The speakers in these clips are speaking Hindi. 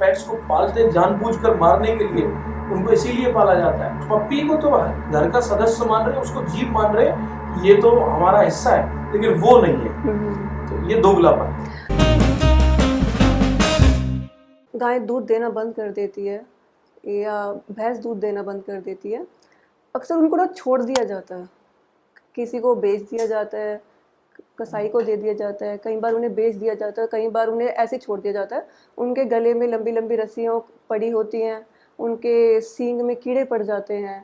पेट्स को पालते जानबूझकर मारने के लिए, उनको इसीलिए पाला जाता है। पप्पी को तो घर का सदस्य मान रहे, उसको जीव मान रहे, ये तो हमारा हिस्सा है, लेकिन वो नहीं है। तो ये दोगलापन है। गाय दूध देना बंद कर देती है या भैंस दूध देना बंद कर देती है, अक्सर उनको ना छोड़ दिया जाता है, किसी को बेच दिया जाता है, कसाई को दे दिया जाता है, कई बार उन्हें बेच दिया जाता है, कई बार उन्हें ऐसे छोड़ दिया जाता है। उनके गले में लंबी लंबी रस्सियाँ पड़ी होती हैं, उनके सींग में कीड़े पड़ जाते हैं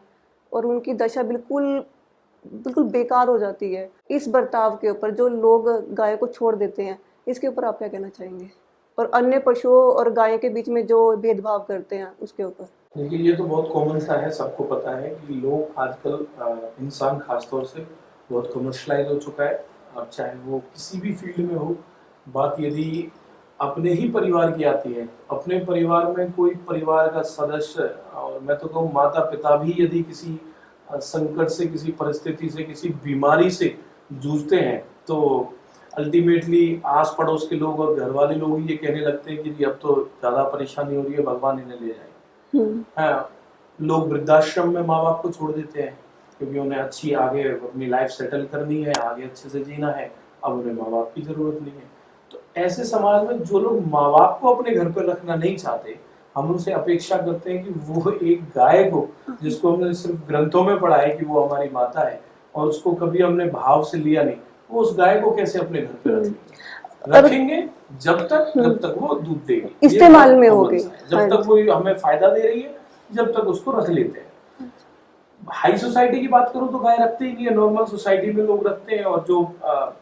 और उनकी दशा बिल्कुल बेकार हो जाती है। इस बर्ताव के ऊपर जो लोग गाय को छोड़ देते हैं, इसके ऊपर आप क्या कहना चाहेंगे? और अन्य पशुओं और गाय के बीच में जो भेदभाव करते हैं उसके ऊपर। देखिए, ये तो बहुत कॉमन सा है, सबको पता है कि लोग आजकल, इंसान खासतौर से बहुत कमर्शलाइज हो चुका है। अब चाहे वो किसी भी फील्ड में हो, बात यदि अपने ही परिवार की आती है, अपने परिवार में कोई परिवार का सदस्य, और मैं तो कहूँ माता पिता भी यदि किसी संकट से, किसी परिस्थिति से, किसी बीमारी से जूझते हैं, तो अल्टीमेटली आस पड़ोस के लोग और घर वाले लोग ये कहने लगते हैं कि अब तो ज़्यादा परेशानी हो रही है, भगवान इन्हें ले जाए। हाँ, लोग वृद्धाश्रम में माँ बाप को छोड़ देते हैं क्योंकि उन्हें अच्छी आगे अपनी लाइफ सेटल करनी है, आगे अच्छे से जीना है, अब उन्हें माँ बाप की ज़रूरत नहीं है। तो ऐसे समाज में जो लोग माँ बाप को अपने घर पर रखना नहीं चाहते, हम उनसे अपेक्षा करते हैं कि वो एक गाय को, जिसको हमने सिर्फ ग्रंथों में पढ़ा है कि वो हमारी माता है और उसको कभी हमने भाव से लिया नहीं, वो उस गाय को कैसे अपने घर पे रखेंगे जब तक वो दूध देगी, इस्तेमाल में होगी, जब तक वो हमें फायदा दे रही है, जब तक उसको रख लेते हैं। हाई सोसाइटी की बात करूं तो गाय रखते ही नहीं है, नॉर्मल सोसाइटी में लोग रखते हैं, और जो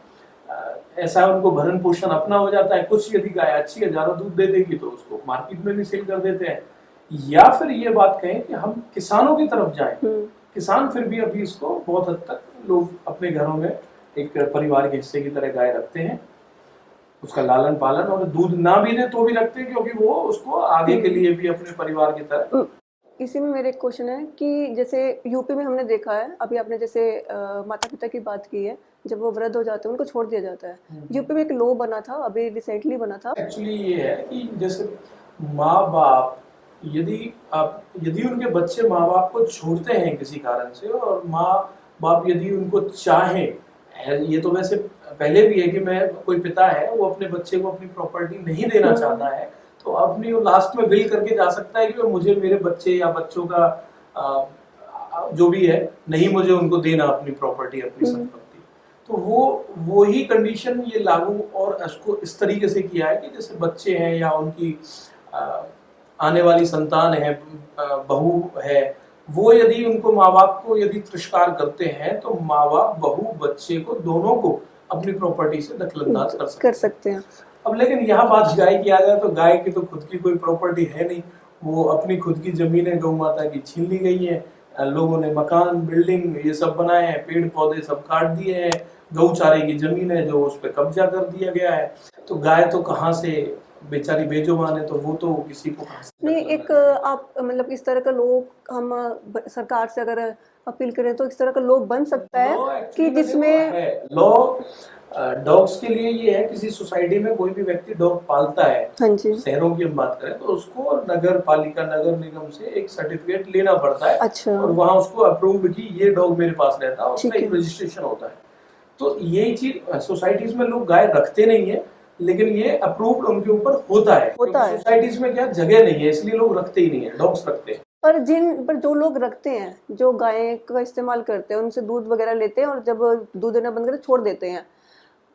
ऐसा उनको भरण पोषण अपना हो जाता है। कुछ यदि गाय अच्छी है, ज्यादा दूध दे देगी, तो उसको मार्केट में भी सेल कर देते हैं। या फिर ये बात कहें कि हम किसानों की तरफ जाएं, किसान फिर भी अभी इसको बहुत हद तक लोग अपने घरों में एक परिवार के हिस्से की तरह गाय रखते हैं, उसका लालन पालन, और दूध ना भी दे तो भी रखते हैं क्योंकि वो उसको आगे के लिए भी अपने परिवार की तरह। इसी में मेरे एक क्वेश्चन है कि जैसे यूपी में हमने देखा है, अभी आपने जैसे माता पिता की बात की है, जब वो वृद्ध हो जाते हैं उनको छोड़ दिया जाता है। यूपी में एक लॉ बना था, अभी रिसेंटली बना था। एक्चुअली ये है कि जैसे माँ बाप यदि उनके बच्चे माँ बाप को छोड़ते हैं किसी कारण से, और माँ बाप यदि उनको चाहें, ये तो वैसे पहले भी है कि मैं कोई पिता है वो अपने बच्चे को अपनी प्रॉपर्टी नहीं देना चाहता है, तो अपनी वो लास्ट में विल करके जा सकता है कि मुझे मेरे बच्चे या बच्चों का जो भी है, नहीं मुझे उनको देना अपनी प्रॉपर्टी, अपनी संपत्ति। तो वो ही कंडीशन ये लागू और इसको इस तरीके से किया है कि जैसे बच्चे हैं या उनकी आने वाली संतान है, बहू है, वो यदि उनको माँ बाप को यदि तिरस्कार करते हैं, तो माँ बाप बहू बच्चे को दोनों को अपनी प्रॉपर्टी से दखलंदाज कर सकते हैं। अब लेकिन यहाँ बात गाय की आ जाए तो गाय की तो खुद की कोई प्रॉपर्टी है नहीं, वो अपनी खुद की जमीनें गौ माता की छीन ली गई है, लोगों ने मकान बिल्डिंग ये सब बनाए हैं, पेड़ पौधे सब काट दिए हैं, गौचारे की जमीन है जो उस पर कब्जा कर दिया गया है। तो गाय तो कहाँ से, बेचारी बेजुबान है, तो वो तो किसी को नहीं। एक आप मतलब इस तरह का लोग, हम सरकार से अगर अपील करें तो इस तरह का लोग बन सकता है कि जिसमें लॉ डॉग्स के लिए ये है, किसी सोसाइटी में कोई भी व्यक्ति डॉग पालता है, शहरों की हम बात करें तो उसको नगर पालिका, नगर निगम से एक सर्टिफिकेट लेना पड़ता है। अच्छा। और वहाँ उसको अप्रूव कि ये डॉग मेरे पास रहता है, उसका एक रजिस्ट्रेशन होता है। तो यही चीज सोसाइटीज में लोग गाय रखते नहीं है, लेकिन ये अप्रूव्ड उनके ऊपर होता है। सोसाइटीज में क्या जगह नहीं है, इसलिए लोग रखते ही नहीं है, डॉग्स रखते हैं। पर जो लोग रखते हैं, जो गाय का इस्तेमाल करते हैं, उनसे दूध वगैरह लेते हैं और जब दूध देना बंद करके छोड़ देते हैं,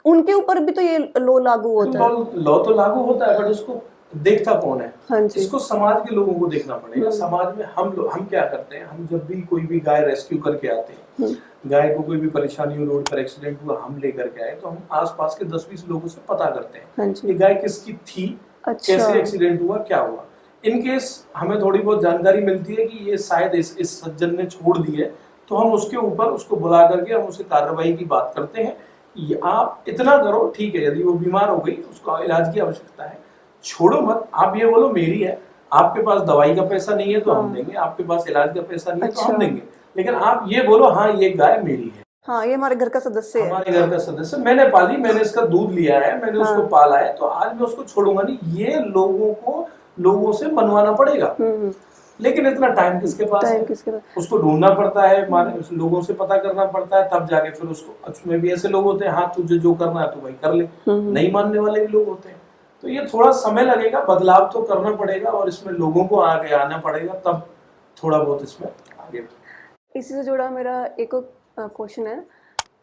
उनके ऊपर भी तो ये लॉ लागू होता है। लॉ तो लागू होता है, बट उसको देखता कौन है? हाँ जी। इसको समाज के लोगों को देखना पड़ेगा। समाज में हम क्या करते हैं, हम जब भी कोई भी गाय रेस्क्यू करके आते हैं, गाय को कोई भी परेशानी हो, रोड पर एक्सीडेंट हुआ, हम लेकर के आए, तो हम आसपास के 10-20 लोगों से पता करते हैं ये गाय किसकी थी, कैसे एक्सीडेंट हुआ, क्या हुआ। इन केस हमें थोड़ी बहुत जानकारी मिलती है कि ये शायद इस सज्जन ने छोड़ दी है, तो हम उसके ऊपर उसको बुला करके हम उसे कार्रवाई की बात करते हैं। आप इतना करो, ठीक है, यदि वो बीमार हो गई, उसको इलाज की आवश्यकता है, छोड़ो मत। आप ये बोलो मेरी है, आपके पास दवाई का पैसा नहीं है तो हम देंगे, आपके पास इलाज का पैसा नहीं है तो हम देंगे, लेकिन आप ये बोलो हाँ ये गाय मेरी है, हाँ ये हमारे घर का सदस्य है, हमारे घर का सदस्य, मैंने पाली, मैंने इसका दूध लिया है, मैंने उसको पाला है, तो आज मैं उसको छोड़ूंगा नहीं। ये लोगों को लोगों से बनवाना पड़ेगा। लेकिन इतना टाइम किसके पास है? उसको ढूंढना पड़ता है, लोगों से पता करना पड़ता है, तब जाके फिर उसको, उसमें भी ऐसे लोग होते हैं, हाँ तुझे जो करना है तो वही कर ले, नहीं मानने वाले भी लोग होते हैं। तो ये थोड़ा समय लगेगा, बदलाव तो करना पड़ेगा और इसमें लोगों को आगे आना पड़ेगा, तब थोड़ा बहुत इसमें आगे। इसी से जुड़ा मेरा एक क्वेश्चन है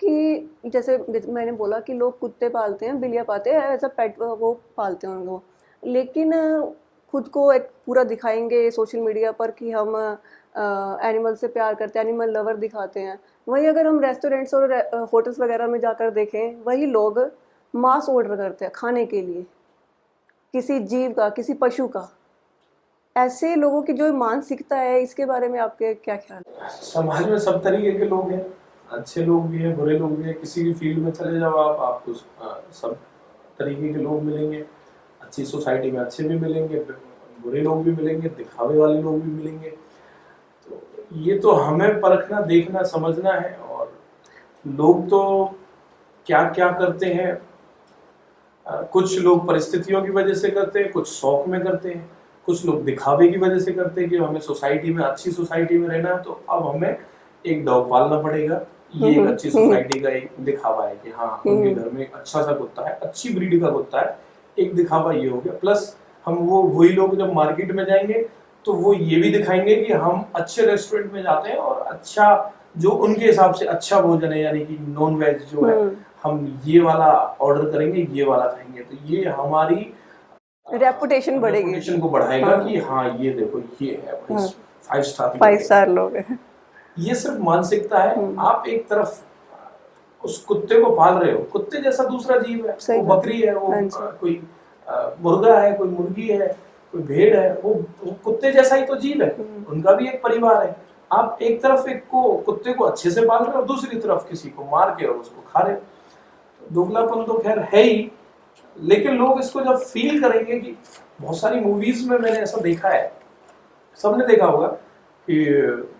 कि जैसे मैंने बोला कि लोग कुत्ते पालते हैं, बिल्लियाँ पालते हैं, एज अ पेट वो पालते हैं उनको, लेकिन खुद को एक पूरा दिखाएंगे सोशल मीडिया पर कि हम एनिमल से प्यार करते हैं, एनिमल लवर दिखाते हैं। वहीं अगर हम रेस्टोरेंट्स और होटल्स वगैरह में जाकर देखें, वही लोग मांस ऑर्डर करते हैं खाने के लिए, किसी जीव का, किसी पशु का। ऐसे लोगों की जो मानसिकता है, इसके बारे में आपके क्या ख्याल है? समाज में सब तरीके के लोग हैं, अच्छे लोग भी हैं, बुरे लोग भी हैं। किसी भी फील्ड में चले जाओ आप, आपको सब तरीके के लोग मिलेंगे। अच्छी सोसाइटी में अच्छे भी मिलेंगे, बुरे लोग भी मिलेंगे, दिखावे वाले लोग भी मिलेंगे। तो ये तो हमें परखना, देखना, समझना है। और लोग तो क्या क्या करते हैं, कुछ लोग परिस्थितियों की वजह से करते हैं, कुछ शौक में करते हैं, कुछ लोग दिखावे की वजह से करते हैं कि हमें सोसाइटी में, अच्छी सोसाइटी में रहना है, तो अब हमें एक डॉग पालना पड़ेगा। ये एक अच्छी सोसाइटी का एक दिखावा है कि हाँ उनके घर में एक अच्छा सा कुत्ता है, अच्छी ब्रीड का कुत्ता है, एक दिखावा ये हो गया। प्लस हम वही लोग जब मार्केट में जाएंगे तो वो ये भी दिखाएंगे कि हम अच्छे रेस्टोरेंट में जाते हैं और अच्छा, जो उनके हिसाब से अच्छा भोजन है, यानी कि नॉन वेज जो है, हम ये वाला ऑर्डर करेंगे, ये वाला खाएंगे। तो ये हमारी रेपुटेशन बढ़ेगी, रेपुटेशन को बढ़ाएगा कि हाँ ये देखो ये है 5 स्टार लोग हैं। ये सिर्फ मानसिकता है। आप एक तरफ उस कुत्ते को पाल रहे हो, कुत्ते जैसा दूसरा जीव है, वो बकरी है, वो कोई मुर्गा है, कोई मुर्गी है, कोई भेड़ है, वो कुत्ते जैसा ही तो जीव है, उनका भी एक परिवार है। आप एक तरफ एक को कुत्ते को अच्छे से पाल रहे हो और दूसरी तरफ किसी को मार के और उसको खा रहे हो। दोगलापन तो खैर है ही, लेकिन लोग इसको जब फील करेंगे कि बहुत सारी मूवीज में मैंने ऐसा देखा है, सबने देखा होगा कि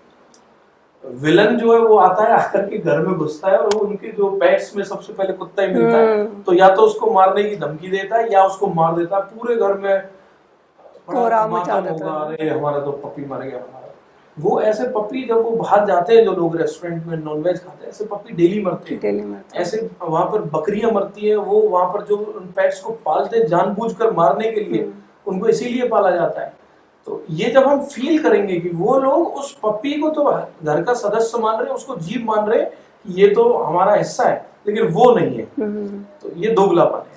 विलन जो है वो आता है, आकर के घर में घुसता है और वो उनके जो पेट्स में सबसे पहले कुत्ता ही मिलता है, तो या तो उसको मारने की धमकी देता है या उसको मार देता है। पूरे घर में बड़ा मातम होगा, अरे हमारा तो पपी मर गया हमारा। वो ऐसे पपी जब वो बाहर जाते हैं, जो लोग रेस्टोरेंट में नॉनवेज खाते हैं, ऐसे पपी डेली मरते हैं। ऐसे वहां पर बकरियां मरती हैं, वो वहां पर जो पेट्स को पालते हैं जानबूझकर मारने के लिए, उनको इसीलिए पाला जाता है। तो ये जब हम फील करेंगे कि वो लोग उस पप्पी को तो घर का सदस्य मान रहे हैं, उसको जीव मान रहे हैं, ये तो हमारा हिस्सा है, लेकिन वो नहीं है, तो ये दोगलापन है।